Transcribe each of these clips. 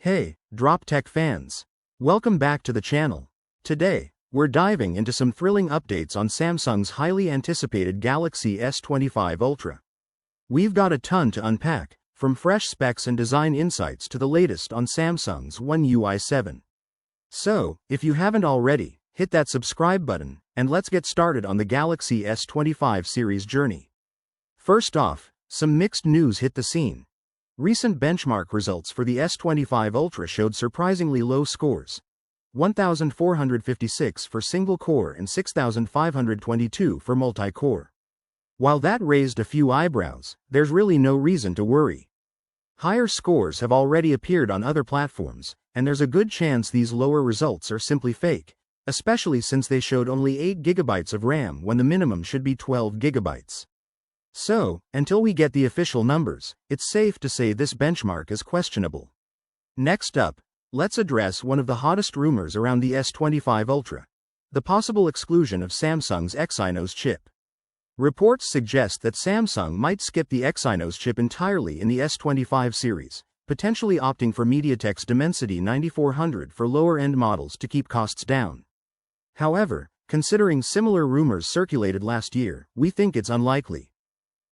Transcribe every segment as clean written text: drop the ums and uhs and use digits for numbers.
Hey, Drop Tech fans! Welcome back to the channel. Today, we're diving into some thrilling updates on Samsung's highly anticipated Galaxy S25 Ultra. We've got a ton to unpack, from fresh specs and design insights to the latest on Samsung's One UI 7. So, if you haven't already, hit that subscribe button, and let's get started on the Galaxy S25 series journey. First off, some mixed news hit the scene. Recent benchmark results for the S25 Ultra showed surprisingly low scores. 1,456 for single-core and 6,522 for multi-core. While that raised a few eyebrows, there's really no reason to worry. Higher scores have already appeared on other platforms, and there's a good chance these lower results are simply fake, especially since they showed only 8GB of RAM when the minimum should be 12GB. So, until we get the official numbers, it's safe to say this benchmark is questionable. Next up, let's address one of the hottest rumors around the S25 Ultra: the possible exclusion of Samsung's Exynos chip. Reports suggest that Samsung might skip the Exynos chip entirely in the S25 series, potentially opting for MediaTek's Dimensity 9400 for lower-end models to keep costs down. However, considering similar rumors circulated last year, we think it's unlikely.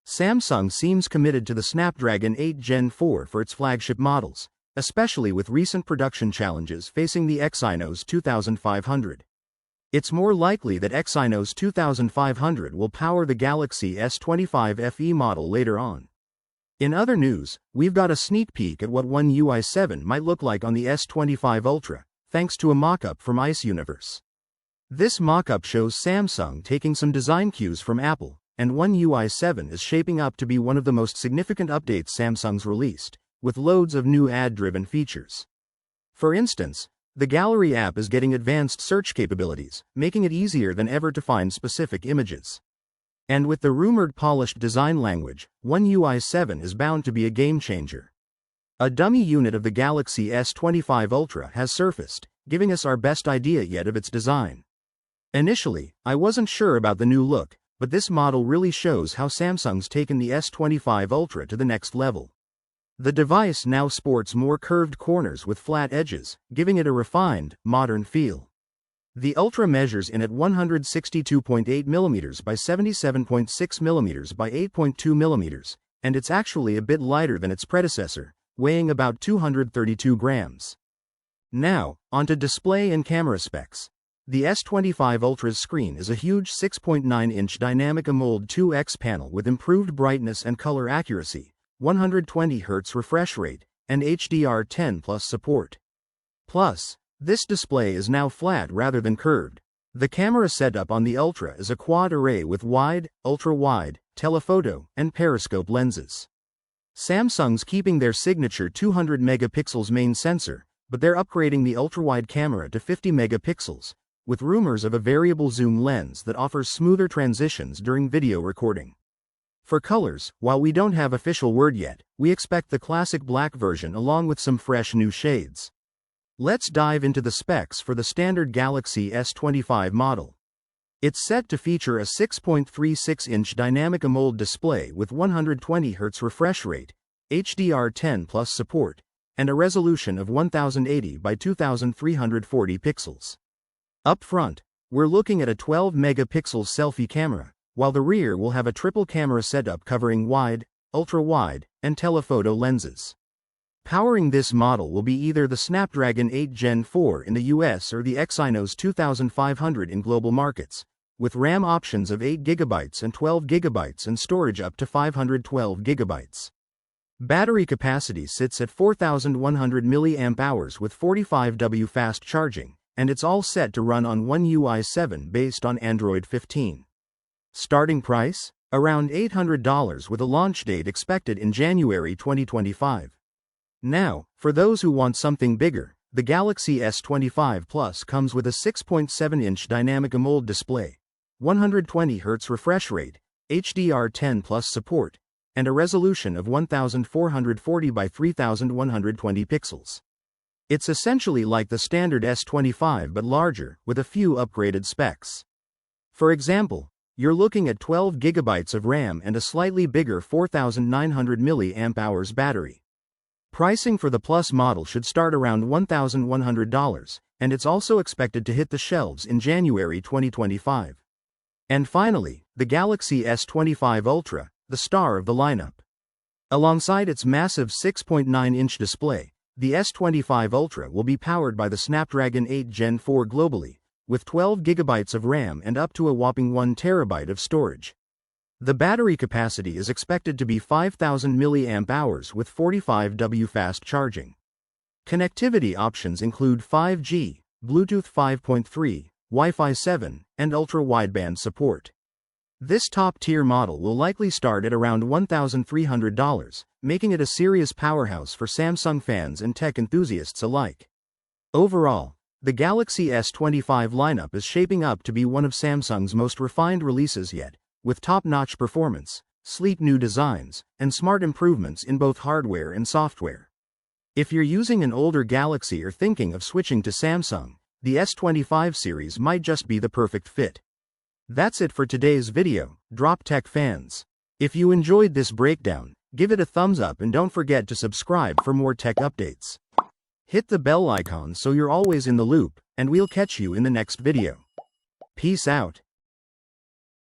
Samsung seems committed to the Snapdragon 8 Gen 4 for its flagship models, especially with recent production challenges facing the Exynos 2500. It's more likely that Exynos 2500 will power the Galaxy S25 FE model later on. In other news, we've got a sneak peek at what One UI 7 might look like on the S25 Ultra, thanks to a mock-up from Ice Universe. This mock-up shows Samsung taking some design cues from Apple, and One UI 7 is shaping up to be one of the most significant updates Samsung's released, with loads of new ad-driven features. For instance, the Gallery app is getting advanced search capabilities, making it easier than ever to find specific images. And with the rumored polished design language, One UI 7 is bound to be a game-changer. A dummy unit of the Galaxy S25 Ultra has surfaced, giving us our best idea yet of its design. Initially, I wasn't sure about the new look, but this model really shows how Samsung's taken the S25 Ultra to the next level. The device now sports more curved corners with flat edges, giving it a refined, modern feel. The Ultra measures in at 162.8mm by 77.6mm by 8.2mm, and it's actually a bit lighter than its predecessor, weighing about 232 grams. Now, onto display and camera specs. The S25 Ultra's screen is a huge 6.9-inch Dynamic AMOLED 2X panel with improved brightness and color accuracy, 120Hz refresh rate, and HDR10 Plus support. Plus, this display is now flat rather than curved. The camera setup on the Ultra is a quad array with wide, ultra-wide, telephoto, and periscope lenses. Samsung's keeping their signature 200 megapixels main sensor, but they're upgrading the ultra-wide camera to 50 megapixels, with rumors of a variable zoom lens that offers smoother transitions during video recording. For colors, while we don't have official word yet, we expect the classic black version along with some fresh new shades. Let's dive into the specs for the standard Galaxy S25 model. It's set to feature a 6.36-inch Dynamic AMOLED display with 120Hz refresh rate, HDR10 Plus support, and a resolution of 1080 by 2340 pixels. Up front, we're looking at a 12-megapixel selfie camera, while the rear will have a triple camera setup covering wide, ultra-wide, and telephoto lenses. Powering this model will be either the Snapdragon 8 Gen 4 in the US or the Exynos 2500 in global markets, with RAM options of 8GB and 12GB and storage up to 512GB. Battery capacity sits at 4,100 mAh with 45W fast charging, and it's all set to run on One UI 7 based on Android 15. Starting price? Around $800 with a launch date expected in January 2025. Now, for those who want something bigger, the Galaxy S25 Plus comes with a 6.7-inch Dynamic AMOLED display, 120Hz refresh rate, HDR10 Plus support, and a resolution of 1440 by 3120 pixels. It's essentially like the standard S25 but larger, with a few upgraded specs. For example, you're looking at 12GB of RAM and a slightly bigger 4900 mAh battery. Pricing for the Plus model should start around $1,100, and it's also expected to hit the shelves in January 2025. And finally, the Galaxy S25 Ultra, the star of the lineup. Alongside its massive 6.9-inch display, the S25 Ultra will be powered by the Snapdragon 8 Gen 4 globally, with 12 GB of RAM and up to a whopping 1 TB of storage. The battery capacity is expected to be 5,000 mAh with 45W fast charging. Connectivity options include 5G, Bluetooth 5.3, Wi-Fi 7, and ultra-wideband support. This top-tier model will likely start at around $1,300, making it a serious powerhouse for Samsung fans and tech enthusiasts alike. Overall, the Galaxy S25 lineup is shaping up to be one of Samsung's most refined releases yet, with top-notch performance, sleek new designs, and smart improvements in both hardware and software. If you're using an older Galaxy or thinking of switching to Samsung, the S25 series might just be the perfect fit. That's it for today's video, Drop Tech fans. If you enjoyed this breakdown, give it a thumbs up and don't forget to subscribe for more tech updates. Hit the bell icon so you're always in the loop, and we'll catch you in the next video. Peace out.